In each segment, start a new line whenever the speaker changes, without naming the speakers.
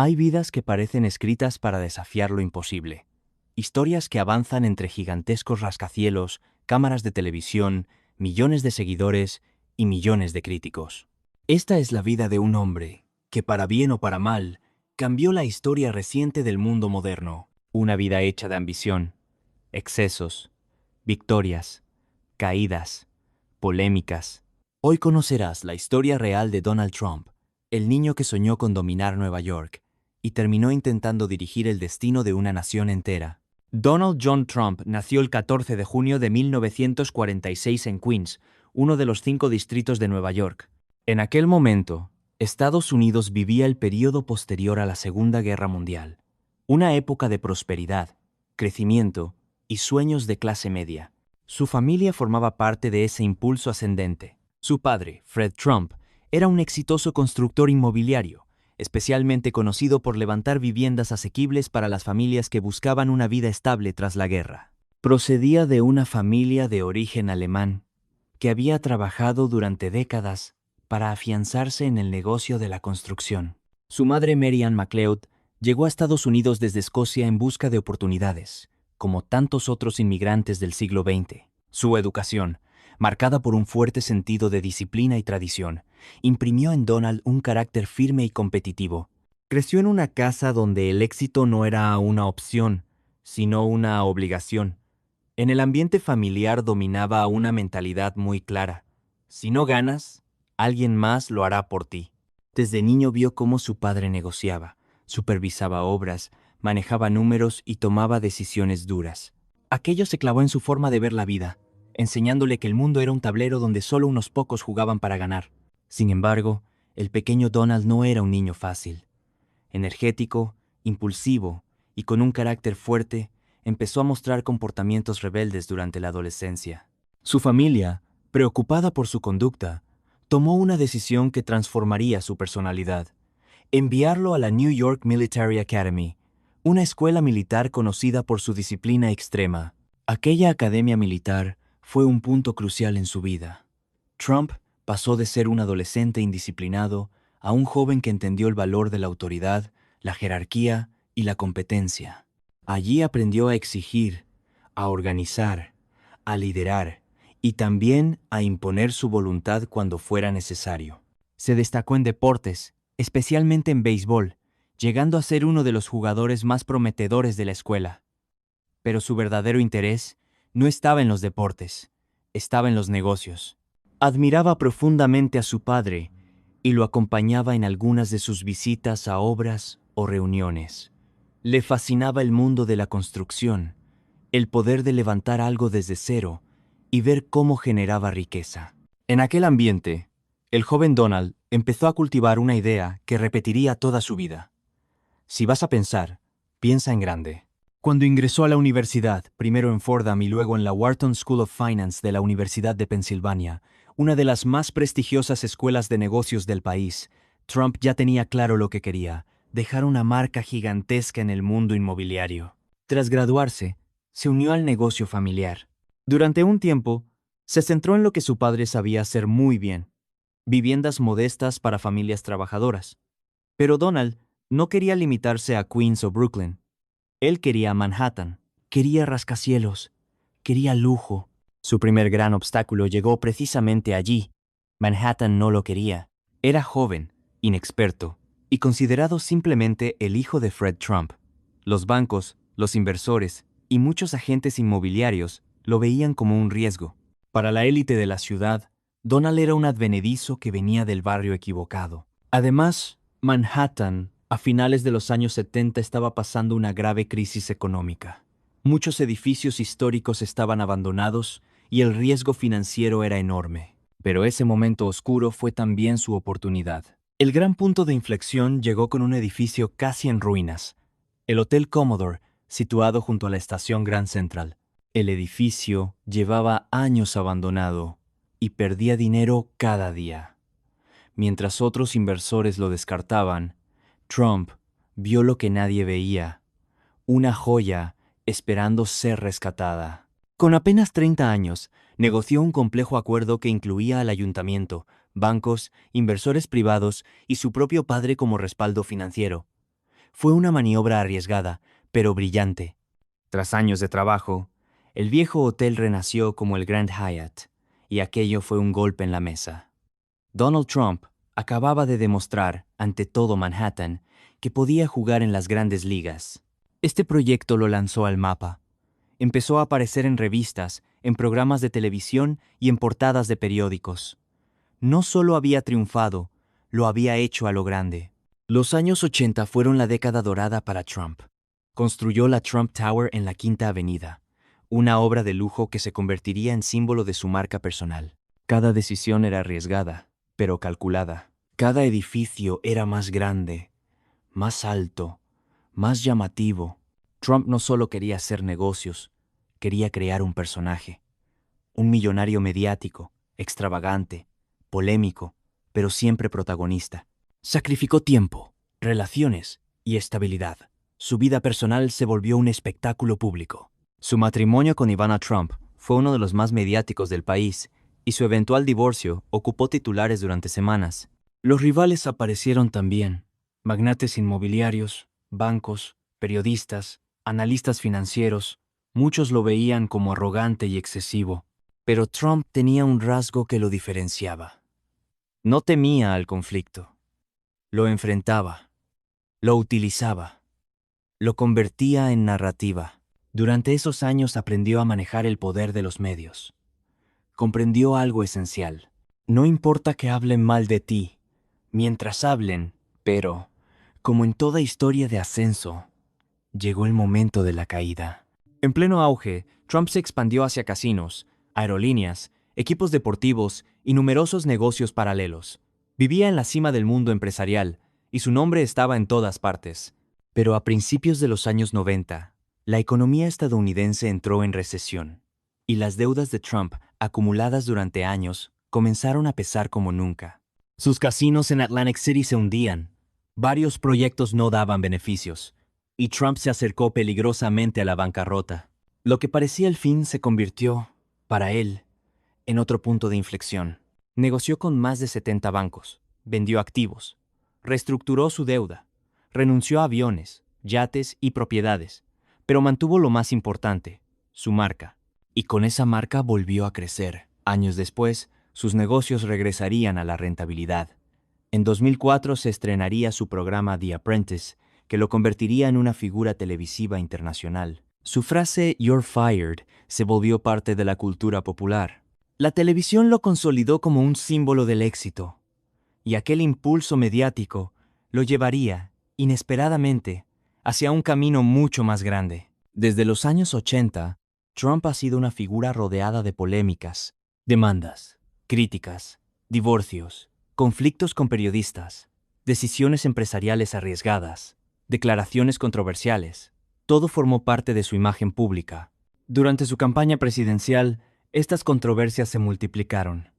Hay vidas que parecen escritas para desafiar lo imposible. Historias que avanzan entre gigantescos rascacielos, cámaras de televisión, millones de seguidores y millones de críticos. Esta es la vida de un hombre que, para bien o para mal, cambió la historia reciente del mundo moderno. Una vida hecha de ambición, excesos, victorias, caídas, polémicas. Hoy conocerás la historia real de Donald Trump, el niño que soñó con dominar Nueva York y terminó intentando dirigir el destino de una nación entera. Donald John Trump nació el 14 de junio de 1946 en Queens, uno de los 5 distritos de Nueva York. En aquel momento, Estados Unidos vivía el período posterior a la Segunda Guerra Mundial, una época de prosperidad, crecimiento y sueños de clase media. Su familia formaba parte de ese impulso ascendente. Su padre, Fred Trump, era un exitoso constructor inmobiliario, especialmente conocido por levantar viviendas asequibles para las familias que buscaban una vida estable tras la guerra. Procedía de una familia de origen alemán que había trabajado durante décadas para afianzarse en el negocio de la construcción. Su madre, Mary Ann MacLeod, llegó a Estados Unidos desde Escocia en busca de oportunidades, como tantos otros inmigrantes del siglo XX. Su educación, marcada por un fuerte sentido de disciplina y tradición, imprimió en Donald un carácter firme y competitivo. Creció en una casa donde el éxito no era una opción, sino una obligación. En el ambiente familiar dominaba una mentalidad muy clara. Si no ganas, alguien más lo hará por ti. Desde niño vio cómo su padre negociaba, supervisaba obras, manejaba números y tomaba decisiones duras. Aquello se clavó en su forma de ver la vida, enseñándole que el mundo era un tablero donde solo unos pocos jugaban para ganar. Sin embargo, el pequeño Donald no era un niño fácil. Energético, impulsivo y con un carácter fuerte, empezó a mostrar comportamientos rebeldes durante la adolescencia. Su familia, preocupada por su conducta, tomó una decisión que transformaría su personalidad: enviarlo a la New York Military Academy, una escuela militar conocida por su disciplina extrema. Aquella academia militar fue un punto crucial en su vida. Trump pasó de ser un adolescente indisciplinado a un joven que entendió el valor de la autoridad, la jerarquía y la competencia. Allí aprendió a exigir, a organizar, a liderar y también a imponer su voluntad cuando fuera necesario. Se destacó en deportes, especialmente en béisbol, llegando a ser uno de los jugadores más prometedores de la escuela. Pero su verdadero interés no estaba en los deportes, estaba en los negocios. Admiraba profundamente a su padre y lo acompañaba en algunas de sus visitas a obras o reuniones. Le fascinaba el mundo de la construcción, el poder de levantar algo desde cero y ver cómo generaba riqueza. En aquel ambiente, el joven Donald empezó a cultivar una idea que repetiría toda su vida. Si vas a pensar, piensa en grande. Cuando ingresó a la universidad, primero en Fordham y luego en la Wharton School of Finance de la Universidad de Pensilvania, una de las más prestigiosas escuelas de negocios del país, Trump ya tenía claro lo que quería: dejar una marca gigantesca en el mundo inmobiliario. Tras graduarse, se unió al negocio familiar. Durante un tiempo, se centró en lo que su padre sabía hacer muy bien: viviendas modestas para familias trabajadoras. Pero Donald no quería limitarse a Queens o Brooklyn. Él quería Manhattan, quería rascacielos, quería lujo. Su primer gran obstáculo llegó precisamente allí. Manhattan no lo quería. Era joven, inexperto y considerado simplemente el hijo de Fred Trump. Los bancos, los inversores y muchos agentes inmobiliarios lo veían como un riesgo. Para la élite de la ciudad, Donald era un advenedizo que venía del barrio equivocado. Además, Manhattan, a finales de los años 70, estaba pasando una grave crisis económica. Muchos edificios históricos estaban abandonados y el riesgo financiero era enorme. Pero ese momento oscuro fue también su oportunidad. El gran punto de inflexión llegó con un edificio casi en ruinas: el Hotel Commodore, situado junto a la estación Grand Central. El edificio llevaba años abandonado y perdía dinero cada día. Mientras otros inversores lo descartaban, Trump vio lo que nadie veía: una joya esperando ser rescatada. Con apenas 30 años, negoció un complejo acuerdo que incluía al ayuntamiento, bancos, inversores privados y su propio padre como respaldo financiero. Fue una maniobra arriesgada, pero brillante. Tras años de trabajo, el viejo hotel renació como el Grand Hyatt, y aquello fue un golpe en la mesa. Donald Trump acababa de demostrar, ante todo Manhattan, que podía jugar en las grandes ligas. Este proyecto lo lanzó al mapa. Empezó a aparecer en revistas, en programas de televisión y en portadas de periódicos. No solo había triunfado, lo había hecho a lo grande. Los años 80 fueron la década dorada para Trump. Construyó la Trump Tower en la Quinta Avenida, una obra de lujo que se convertiría en símbolo de su marca personal. Cada decisión era arriesgada, pero calculada. Cada edificio era más grande, más alto, más llamativo. Trump no solo quería hacer negocios, quería crear un personaje. Un millonario mediático, extravagante, polémico, pero siempre protagonista. Sacrificó tiempo, relaciones y estabilidad. Su vida personal se volvió un espectáculo público. Su matrimonio con Ivana Trump fue uno de los más mediáticos del país, y su eventual divorcio ocupó titulares durante semanas. Los rivales aparecieron también: magnates inmobiliarios, bancos, periodistas, analistas financieros. Muchos lo veían como arrogante y excesivo. Pero Trump tenía un rasgo que lo diferenciaba. No temía al conflicto. Lo enfrentaba, lo utilizaba, lo convertía en narrativa. Durante esos años aprendió a manejar el poder de los medios. Comprendió algo esencial. No importa que hablen mal de ti, mientras hablen, pero, como en toda historia de ascenso, llegó el momento de la caída. En pleno auge, Trump se expandió hacia casinos, aerolíneas, equipos deportivos y numerosos negocios paralelos. Vivía en la cima del mundo empresarial, y su nombre estaba en todas partes. Pero a principios de los años 90, la economía estadounidense entró en recesión, y las deudas de Trump, acumuladas durante años, comenzaron a pesar como nunca. Sus casinos en Atlantic City se hundían, varios proyectos no daban beneficios, y Trump se acercó peligrosamente a la bancarrota. Lo que parecía el fin se convirtió, para él, en otro punto de inflexión. Negoció con más de 70 bancos, vendió activos, reestructuró su deuda, renunció a aviones, yates y propiedades, pero mantuvo lo más importante, su marca. Y con esa marca volvió a crecer. Años después, sus negocios regresarían a la rentabilidad. En 2004 se estrenaría su programa The Apprentice, que lo convertiría en una figura televisiva internacional. Su frase "You're fired" se volvió parte de la cultura popular. La televisión lo consolidó como un símbolo del éxito, y aquel impulso mediático lo llevaría, inesperadamente, hacia un camino mucho más grande. Desde los años 80, Trump ha sido una figura rodeada de polémicas, demandas, críticas, divorcios, conflictos con periodistas, decisiones empresariales arriesgadas, declaraciones controversiales. Todo formó parte de su imagen pública. Durante su campaña presidencial, estas controversias se multiplicaron.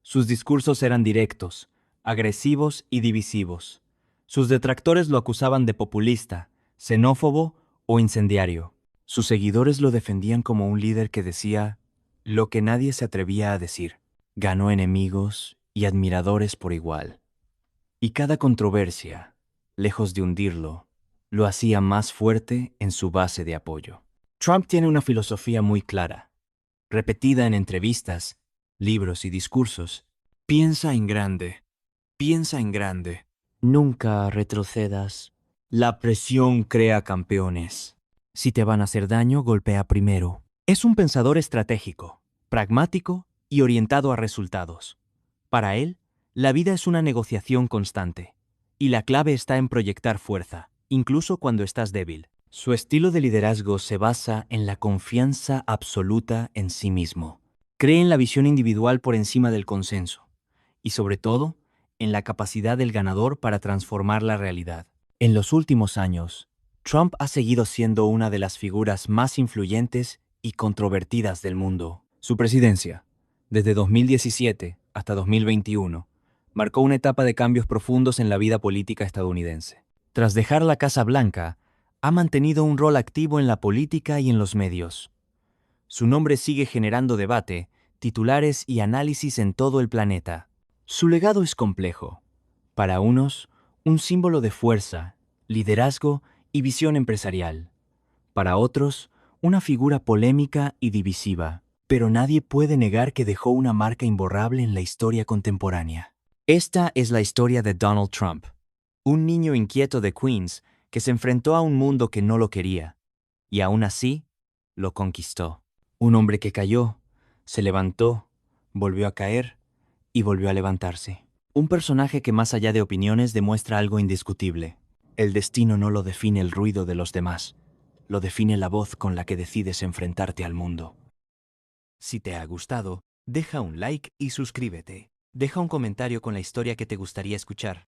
Sus discursos eran directos, agresivos y divisivos. Sus detractores lo acusaban de populista, xenófobo o incendiario. Sus seguidores lo defendían como un líder que decía lo que nadie se atrevía a decir. Ganó enemigos y admiradores por igual. Y cada controversia, lejos de hundirlo, lo hacía más fuerte en su base de apoyo. Trump tiene una filosofía muy clara, repetida en entrevistas, libros y discursos. Piensa en grande, piensa en grande. Nunca retrocedas. La presión crea campeones. Si te van a hacer daño, golpea primero. Es un pensador estratégico, pragmático y orientado a resultados. Para él, la vida es una negociación constante, y la clave está en proyectar fuerza, incluso cuando estás débil. Su estilo de liderazgo se basa en la confianza absoluta en sí mismo. Cree en la visión individual por encima del consenso, y sobre todo, en la capacidad del ganador para transformar la realidad. En los últimos años, Trump ha seguido siendo una de las figuras más influyentes y controvertidas del mundo. Su presidencia, desde 2017 hasta 2021, marcó una etapa de cambios profundos en la vida política estadounidense. Tras dejar la Casa Blanca, ha mantenido un rol activo en la política y en los medios. Su nombre sigue generando debate, titulares y análisis en todo el planeta. Su legado es complejo. Para unos, un símbolo de fuerza, liderazgo y visión empresarial. Para otros, una figura polémica y divisiva, pero nadie puede negar que dejó una marca imborrable en la historia contemporánea. Esta es la historia de Donald Trump, un niño inquieto de Queens que se enfrentó a un mundo que no lo quería, y aún así, lo conquistó. Un hombre que cayó, se levantó, volvió a caer y volvió a levantarse. Un personaje que más allá de opiniones demuestra algo indiscutible. El destino no lo define el ruido de los demás, lo define la voz con la que decides enfrentarte al mundo. Si te ha gustado, deja un like y suscríbete. Deja un comentario con la historia que te gustaría escuchar.